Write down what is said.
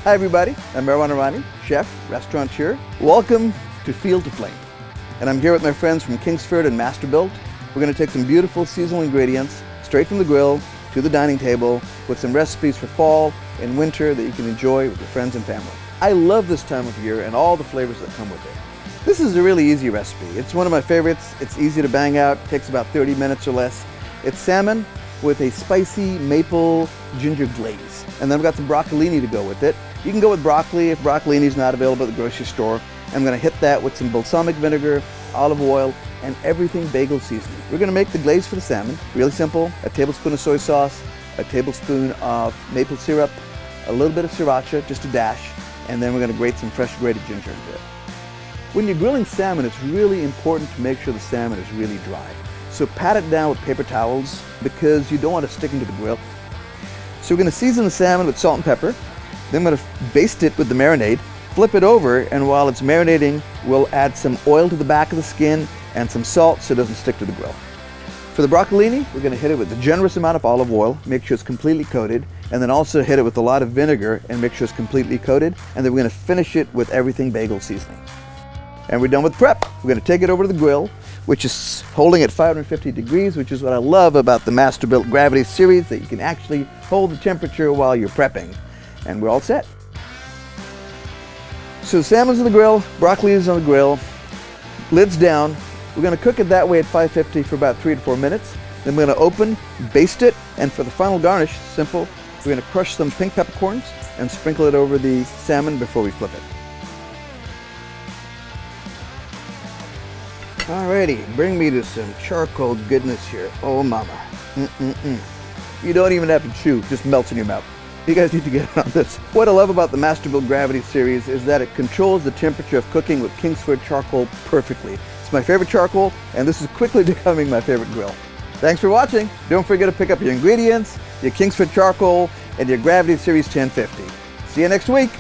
Hi everybody, I'm Meherwan Irani, chef, restaurateur. Welcome to Field to Flame. And I'm here with my friends from Kingsford and Masterbuilt. We're going to take some beautiful seasonal ingredients straight from the grill to the dining table with some recipes for fall and winter that you can enjoy with your friends and family. I love this time of year and all the flavors that come with it. This is a really easy recipe. It's one of my favorites. It's easy to bang out, takes about 30 minutes or less. It's salmon with a spicy maple ginger glaze. And then I've got some broccolini to go with it. You can go with broccoli if broccolini is not available at the grocery store. I'm going to hit that with some balsamic vinegar, olive oil, and everything bagel seasoning. We're going to make the glaze for the salmon. Really simple. A tablespoon of soy sauce, a tablespoon of maple syrup, a little bit of sriracha, just a dash, and then we're going to grate some fresh grated ginger into it. When you're grilling salmon, it's really important to make sure the salmon is really dry. So pat it down with paper towels because you don't want it sticking to the grill. So we're going to season the salmon with salt and pepper. Then I'm going to baste it with the marinade, flip it over, and while it's marinating, we'll add some oil to the back of the skin and some salt so it doesn't stick to the grill. For the broccolini, we're going to hit it with a generous amount of olive oil, make sure it's completely coated, and then also hit it with a lot of vinegar and make sure it's completely coated, and then we're going to finish it with everything bagel seasoning. And we're done with prep. We're going to take it over to the grill, which is holding at 550 degrees, which is what I love about the Masterbuilt Gravity series, that you can actually hold the temperature while you're prepping. And we're all set. So the salmon's on the grill, broccoli is on the grill, lid's down. We're going to cook it that way at 550 for about 3 to 4 minutes. Then we're going to open, baste it, and for the final garnish, simple, we're going to crush some pink peppercorns and sprinkle it over the salmon before we flip it. Alrighty, bring me to some charcoal goodness here. Oh mama. You don't even have to chew, just melts in your mouth. You guys need to get on this. What I love about the Masterbuilt Gravity series is that it controls the temperature of cooking with Kingsford charcoal perfectly. It's my favorite charcoal, and this is quickly becoming my favorite grill. Thanks for watching. Don't forget to pick up your ingredients, your Kingsford charcoal, and your Gravity Series 1050. See you next week.